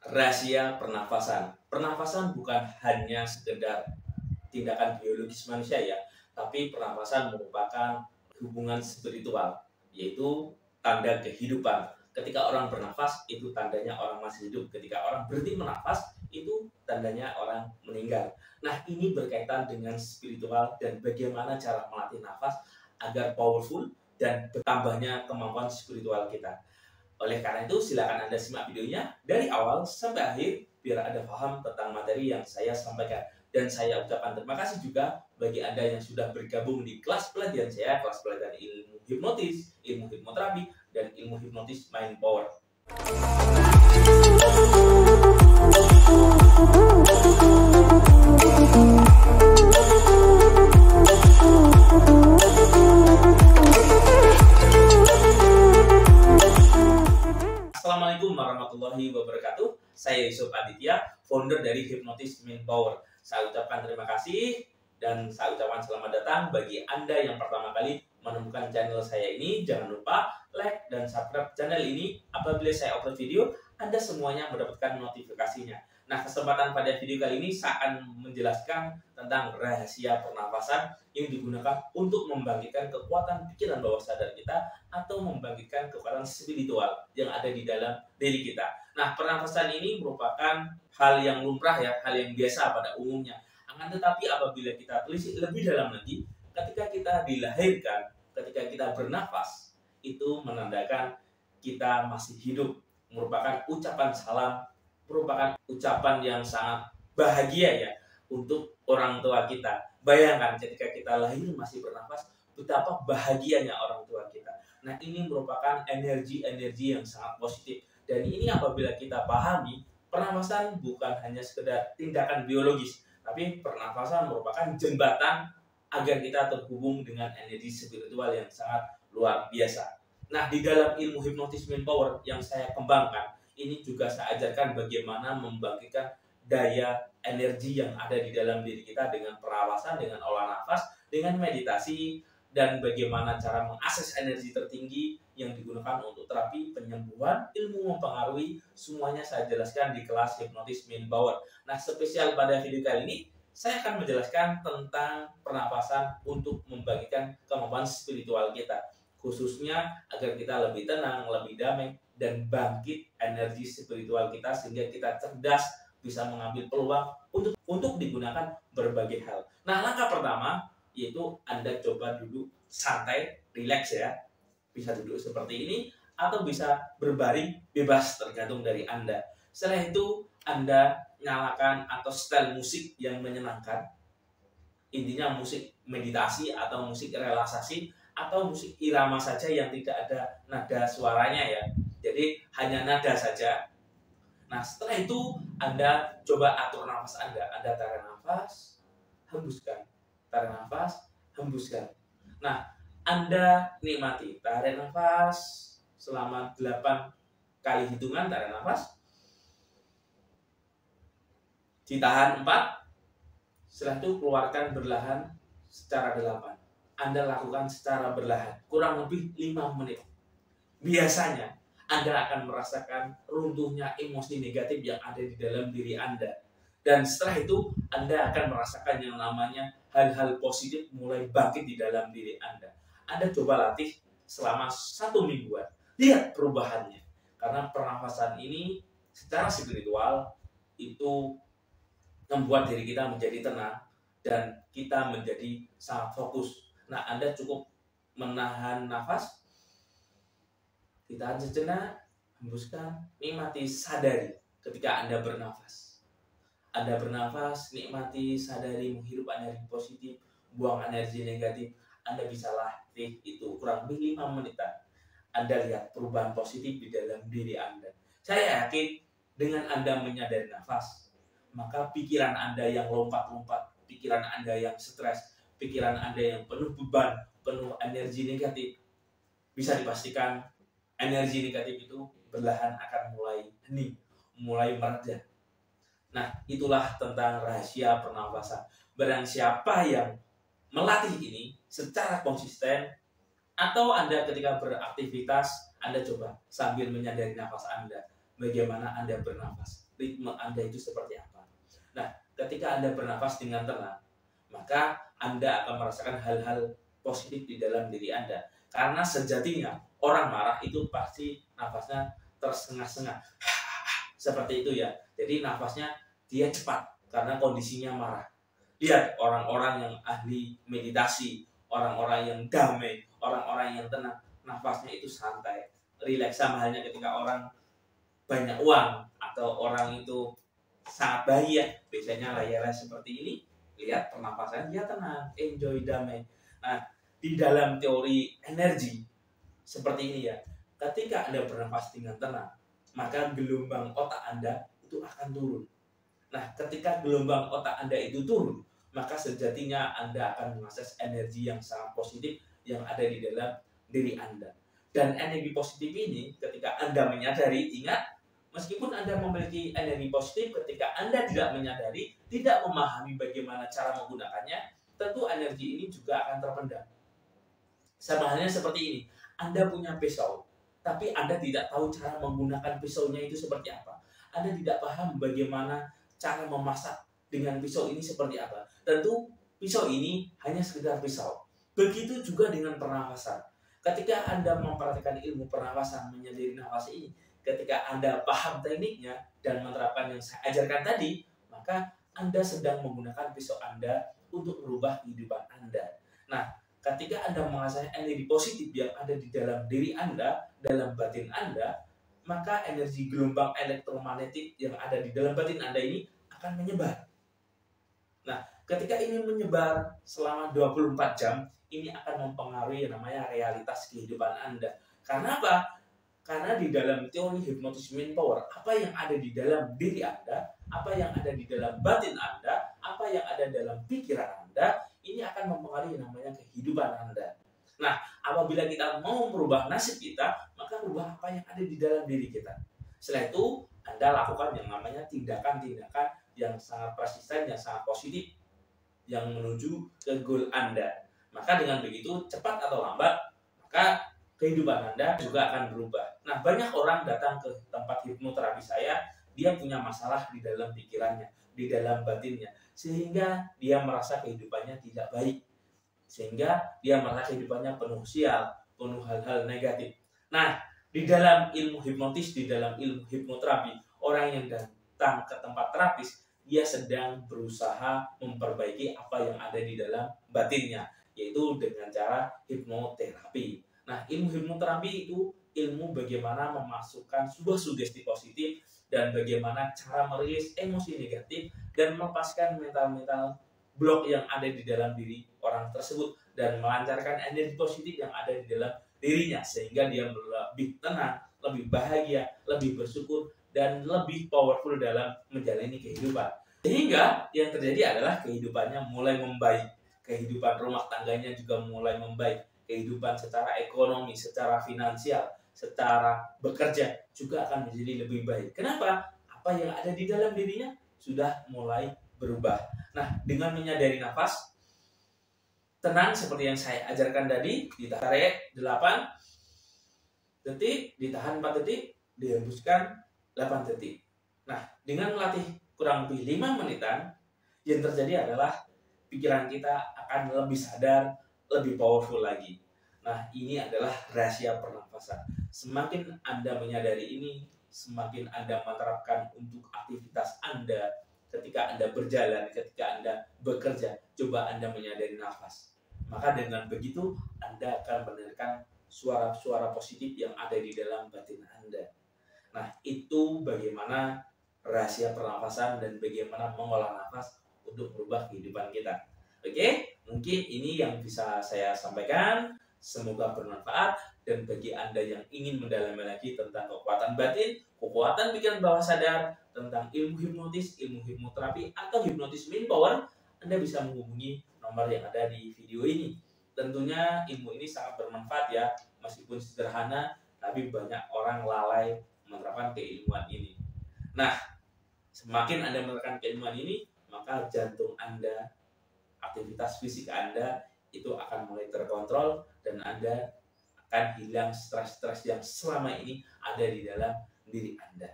Rahasia pernafasan. Pernafasan bukan hanya sekedar tindakan biologis manusia ya, tapi pernafasan merupakan hubungan spiritual, yaitu tanda kehidupan. Ketika orang bernafas, itu tandanya orang masih hidup. Ketika orang berhenti menafas, itu tandanya orang meninggal. Nah, ini berkaitan dengan spiritual dan bagaimana cara melatih nafas agar powerful dan bertambahnya kemampuan spiritual kita. Oleh karena itu, silakan Anda simak videonya dari awal sampai akhir biar Anda paham tentang materi yang saya sampaikan. Dan saya ucapkan terima kasih juga bagi Anda yang sudah bergabung di kelas pelatihan saya, kelas pelatihan ilmu hipnotis, ilmu hipnoterapi, dan ilmu hipnotis mind power. Assalamualaikum warahmatullahi wabarakatuh. Saya Yusuf Aditya, founder dari Hipnotis Mind Power. Saya ucapkan terima kasih dan saya ucapkan selamat datang bagi Anda yang pertama kali menemukan channel saya ini. Jangan lupa like dan subscribe channel ini. Apabila saya upload video, Anda semuanya mendapatkan notifikasinya. Nah, kesempatan pada video kali ini saya akan menjelaskan tentang rahasia pernafasan yang digunakan untuk membangkitkan kekuatan pikiran bawah sadar kita atau membangkitkan kekuatan spiritual yang ada di dalam diri kita. Nah, pernafasan ini merupakan hal yang lumrah ya, hal yang biasa pada umumnya. Akan tetapi apabila kita telisik lebih dalam lagi, ketika kita dilahirkan, ketika kita bernafas, itu menandakan kita masih hidup, merupakan ucapan salam, merupakan ucapan yang sangat bahagia ya untuk orang tua kita. Bayangkan ketika kita lahir masih bernafas, betapa bahagianya orang tua kita. Nah, ini merupakan energi-energi yang sangat positif. Dan ini apabila kita pahami, pernafasan bukan hanya sekedar tindakan biologis, tapi pernafasan merupakan jembatan agar kita terhubung dengan energi spiritual yang sangat luar biasa. Nah, di dalam ilmu hipnotis mind power yang saya kembangkan, ini juga saya ajarkan bagaimana membangkitkan daya energi yang ada di dalam diri kita dengan pernafasan, dengan olah nafas, dengan meditasi, dan bagaimana cara mengakses energi tertinggi yang digunakan untuk terapi penyembuhan, ilmu mempengaruhi, semuanya saya jelaskan di kelas hipnotis mind power. Nah, spesial pada video kali ini, saya akan menjelaskan tentang pernapasan untuk membagikan kemampuan spiritual kita, khususnya agar kita lebih tenang, lebih damai, dan bangkit energi spiritual kita sehingga kita cerdas, bisa mengambil peluang untuk digunakan berbagai hal. Nah, langkah pertama yaitu Anda coba duduk santai, rileks ya. Bisa duduk seperti ini atau bisa berbaring bebas tergantung dari Anda. Setelah itu Anda nyalakan atau setel musik yang menyenangkan. Intinya musik meditasi atau musik relaksasi atau musik irama saja yang tidak ada nada suaranya ya. Jadi hanya nada saja. Nah, setelah itu Anda coba atur nafas Anda. Anda tarik nafas, hembuskan. Tarik nafas, hembuskan. Nah, Anda nikmati. Tarik nafas selama 8 kali hitungan, tarik nafas. Ditahan 4. Setelah itu keluarkan berlahan secara 8. Anda lakukan secara berlahan, kurang lebih 5 menit. Biasanya Anda akan merasakan runtuhnya emosi negatif yang ada di dalam diri Anda. Dan setelah itu Anda akan merasakan yang namanya hal-hal positif mulai bangkit di dalam diri Anda. Anda coba latih selama 1 mingguan. Lihat perubahannya. Karena pernafasan ini secara spiritual itu membuat diri kita menjadi tenang dan kita menjadi sangat fokus. Nah, Anda cukup menahan nafas, ditahan sejenak, hembuskan, nikmati, sadari ketika Anda bernafas. Anda bernafas, nikmati, sadari, menghirup energi positif, buang energi negatif. Anda bisa latih itu kurang lebih 5 menitan. Anda lihat perubahan positif di dalam diri Anda. Saya yakin dengan Anda menyadari nafas, maka pikiran Anda yang lompat-lompat, pikiran Anda yang stres, pikiran Anda yang penuh beban, penuh energi negatif, bisa dipastikan energi negatif itu perlahan akan mulai hening, mulai mereda. Nah, itulah tentang rahasia pernafasan. Barang siapa yang melatih ini secara konsisten, atau Anda ketika beraktivitas, Anda coba sambil menyadari nafas Anda. bagaimana Anda bernafas, ritme Anda itu seperti apa. Nah, ketika Anda bernafas dengan tenang, maka Anda akan merasakan hal-hal positif di dalam diri Anda. Karena sejatinya orang marah itu pasti nafasnya tersengah-sengah. Seperti itu ya. Jadi nafasnya dia cepat karena kondisinya marah. Lihat orang-orang yang ahli meditasi, orang-orang yang damai, orang-orang yang tenang, nafasnya itu santai, rileks. Sama halnya ketika orang banyak uang atau orang itu sangat bahagia, biasanya layarnya seperti ini, lihat pernapasan dia tenang, enjoy, damai. Nah, di dalam teori energi seperti ini ya, ketika Anda bernafas dengan tenang, maka gelombang otak Anda itu akan turun. Nah, ketika gelombang otak Anda itu turun, maka sejatinya Anda akan mengakses energi yang sangat positif yang ada di dalam diri Anda. Dan energi positif ini ketika Anda menyadari, ingat, meskipun Anda memiliki energi positif, ketika Anda tidak menyadari, tidak memahami bagaimana cara menggunakannya, tentu energi ini juga akan terpendam. Sama halnya seperti ini, Anda punya pisau, tapi Anda tidak tahu cara menggunakan pisaunya itu seperti apa. Anda tidak paham bagaimana cara memasak dengan pisau ini seperti apa. Tentu pisau ini hanya sekedar pisau. Begitu juga dengan pernafasan. Ketika Anda memperhatikan ilmu pernafasan, menyadari nafas ini, ketika Anda paham tekniknya dan menerapkan yang saya ajarkan tadi, maka Anda sedang menggunakan pisau Anda untuk merubah kehidupan Anda. Nah, ketika Anda mengasah energi positif yang ada di dalam diri Anda, dalam batin Anda, maka energi gelombang elektromagnetik yang ada di dalam batin Anda ini akan menyebar. Nah, ketika ini menyebar selama 24 jam, ini akan mempengaruhi yang namanya realitas kehidupan Anda. Karena apa? Karena di dalam teori hipnotis mind power, apa yang ada di dalam diri Anda, apa yang ada di dalam batin Anda, apa yang ada dalam pikiran Anda, ini akan mempengaruhi yang namanya kehidupan Anda. Nah, apabila kita mau merubah nasib kita, maka rubah apa yang ada di dalam diri kita. Setelah itu, Anda lakukan yang namanya tindakan-tindakan yang sangat persisten, yang sangat positif, yang menuju ke goal Anda. Maka dengan begitu, cepat atau lambat, maka kehidupan Anda juga akan berubah. Nah, banyak orang datang ke tempat hipnoterapi saya, dia punya masalah di dalam pikirannya, di dalam batinnya, sehingga dia merasa kehidupannya tidak baik, sehingga dia merasa kehidupannya penuh sial, penuh hal-hal negatif. Nah, di dalam ilmu hipnotis, di dalam ilmu hipnoterapi, orang yang datang ke tempat terapis, dia sedang berusaha memperbaiki apa yang ada di dalam batinnya, yaitu dengan cara hipnoterapi. Nah, ilmu hipnoterapi itu ilmu bagaimana memasukkan sebuah sugesti positif dan bagaimana cara merilis emosi negatif dan melepaskan mental-mental blok yang ada di dalam diri orang tersebut dan melancarkan energi positif yang ada di dalam dirinya sehingga dia lebih tenang, lebih bahagia, lebih bersyukur dan lebih powerful dalam menjalani kehidupan. Sehingga yang terjadi adalah kehidupannya mulai membaik, kehidupan rumah tangganya juga mulai membaik, kehidupan secara ekonomi, secara finansial, secara bekerja juga akan menjadi lebih baik. Kenapa? Apa yang ada di dalam dirinya sudah mulai berubah. Nah, dengan menyadari nafas, tenang seperti yang saya ajarkan tadi, ditarik 8 detik, ditahan 4 detik, dihembuskan 8 detik. Nah, dengan melatih kurang lebih 5 menitan, yang terjadi adalah pikiran kita akan lebih sadar, lebih powerful lagi. Nah, ini adalah rahasia pernafasan. Semakin Anda menyadari ini, semakin Anda menerapkan untuk aktivitas Anda, ketika Anda berjalan, ketika Anda bekerja, coba Anda menyadari nafas. Maka dengan begitu, Anda akan mendengarkan suara-suara positif yang ada di dalam batin Anda. Nah, itu bagaimana rahasia pernafasan dan bagaimana mengolah nafas untuk merubah kehidupan kita. Oke, mungkin ini yang bisa saya sampaikan. Semoga bermanfaat. Dan bagi Anda yang ingin mendalami lagi tentang kekuatan batin, kekuatan pikiran bawah sadar, tentang ilmu hipnotis, ilmu hipnoterapi, atau hipnotis mind power, Anda bisa menghubungi nomor yang ada di video ini. Tentunya ilmu ini sangat bermanfaat ya, meskipun sederhana, tapi banyak orang lalai menerapkan keilmuan ini. Nah, semakin Anda menerapkan keilmuan ini, maka jantung Anda, aktivitas fisik Anda itu akan mulai terkontrol dan Anda akan hilang stres-stres yang selama ini ada di dalam diri Anda.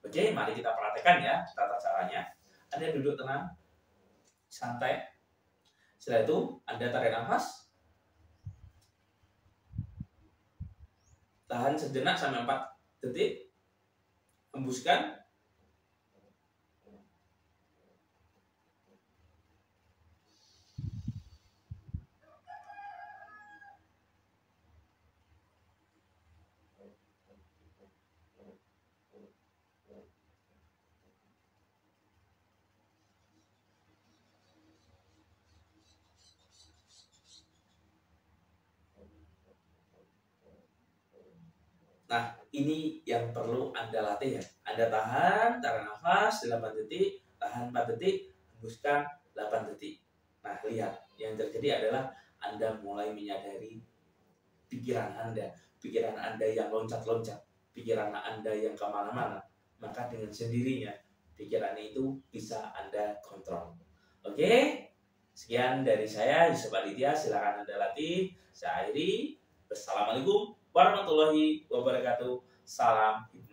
Oke, mari kita praktekkan ya tata caranya. Anda duduk tenang, santai. Setelah itu Anda tarik nafas, tahan sejenak sampai 4 detik, hembuskan. Nah, ini yang perlu Anda latih ya. Anda tahan, tarik nafas 8 detik, tahan 4 detik, hembuskan 8 detik. Nah, lihat, yang terjadi adalah Anda mulai menyadari pikiran Anda yang loncat-loncat, pikiran Anda yang kemana-mana. Maka dengan sendirinya, pikirannya itu bisa Anda kontrol. Oke? Sekian dari saya, Yusuf Aditya. Silakan Anda latih. Saya akhiri. Wassalamualaikum warahmatullahi wabarakatuh. Salam hipnotis.